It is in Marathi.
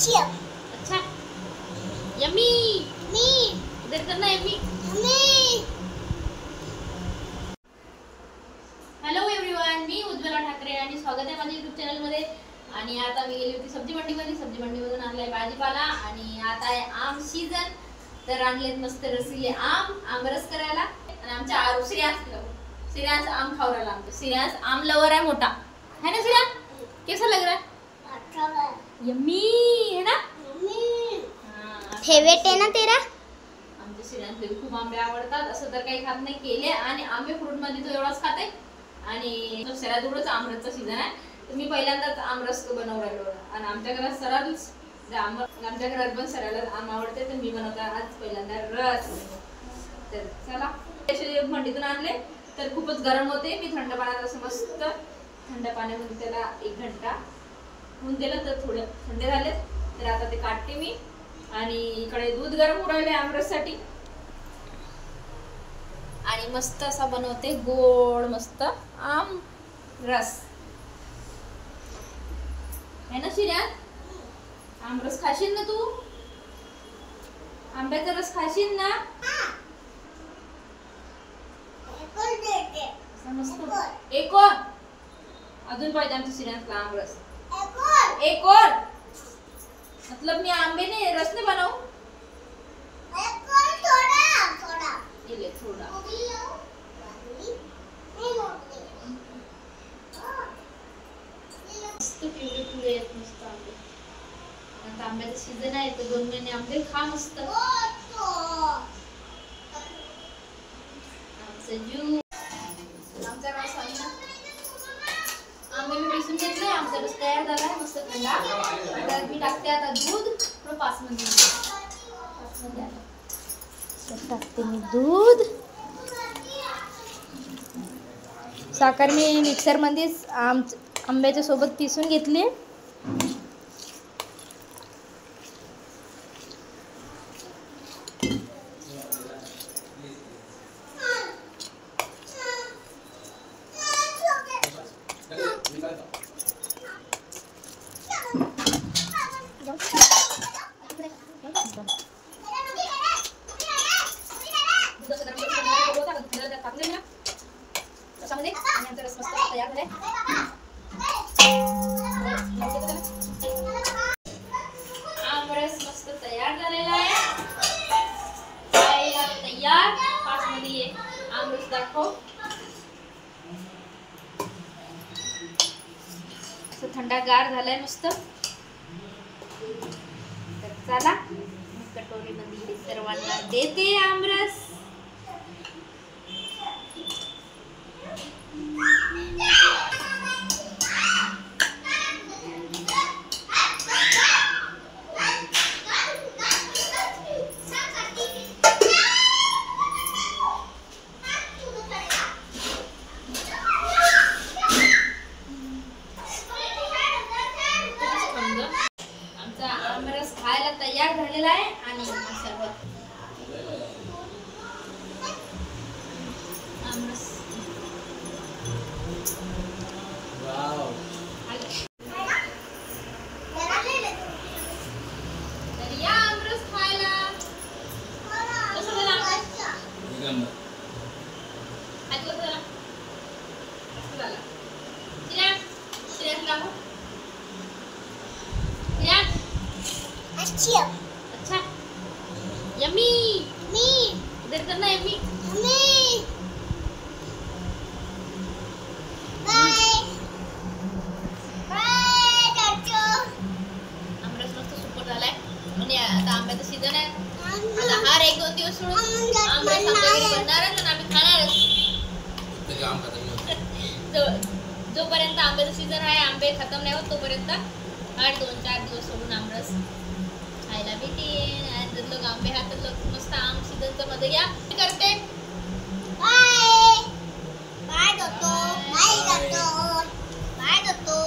अच्छा यम्मी मी इधर करना यम्मी यम्मी। हॅलो एव्हरीवन, मी उज्ज्वला ठाकरे आणि स्वागत आहे माझ्या YouTube चॅनल मध्ये। आणि आता मी गेली होती सब्जी मंडीमधून आणलाय भाजीपाला आणि आता आहे आम सीजन। तर आणलेत मस्त रसीले आमरस करायला आणि आमच्या आरू श्रेयांश आम खाऊ राहिला। आमचा श्रेयांश आम लवर आहे मोठा, है ना श्रेयांश? कैसा लग रहा है? अच्छा है, यम्मी है ना? फेवरेट आहे ना तेरा? आमच्या श्रेयांशला खूप आंबे आवडतात, असं तर काही खात नाही केले आणि आंबे फ्रूट मध्ये तो एवढाच खाते। आणि शहरातूनच आमरसचा सीजन आहे, तर मी पहिल्यांदाच आमरस बनवून राहिलो आणि आमच्या घरात सरळच आमच्या घरात पण सरळच आम आवडते, तर मी बनवते आज पहिल्यांदा रस। तर चला, असे मंडीतून आणले तर खूपच गरम होते, मी थंड पाण्यात असं मस्त थंड पाण्यामध्ये त्याला 1 घंटा होऊन दिलं, तर थोडे थंड झाले। तर आता ते काढते मी आणि इकडे दूध गरम होऊ राहिले आमरससाठी आणि मस्त असा बनवते गोड मस्त आम रस, है ना श्रेयांश? आमरस खाशील ना तू? आंब्याचा रस खाशील ना? मस्त एक और अजून पाहिजे आमच्या श्रेयांशला आमरस। एक और मतलब मी आंबे ने रस ने बनाऊ? थोड़ा मस्त पिवळे आहेत मस्त आंबे। आता आंब्याचा सीजन आहे, तर 2 महिने आंबे खा मस्त। आमचं ज्यूस, आमचा रस आहे ना, आंबे मी पिसून घेतले, आमचा रस तयार झाला आहे मस्त थंडा। तर मी टाकते आता दूध थोडं 5 मिनिट टाकते मी दूध। साखर मी मिक्सर मध्ये आंब्याच्या सोबत पिसून घेतली। आमरस मस्त तयार झालेला आहे, खायला तयार। 5 मध्ये ये आमरस दाखव, असं थंडागार झालाय मस्त। तर चला कटोरी मध्ये सर्वांना देते आमरस। आमरस खायला तयार झालेला आहे आणि सरबत आमरस वाव तर या आमरस खायला कसं झालं आमरस? आज कसं झालं? कसं झालं? श्रेयांश लागू अच्छा यम्मी मी इधर करना यम्मी यम्मी। बाय बाय टाटो। आमरस मस्त सुपर झालाय आणि आता आंब्याचा सीजन आहे, आता हर 1-2 दिवस सोडून आमरस आमच्या घरी बनणार आहे आणि आम्ही खाणार आहे। जोपर्यंत आंब्याचा सीजन आहे, आंबे खतम नाही होत, तोपर्यंत 2-4 दिवस सोडून आमरस खायला भेटेल। आणि जर लोक आंबे खातात, लोक मस्त आम सीजनचा मध्ये घ्या करते। बाय बाय दोस्तों, बाय दोस्तों, बाय दोस्तों।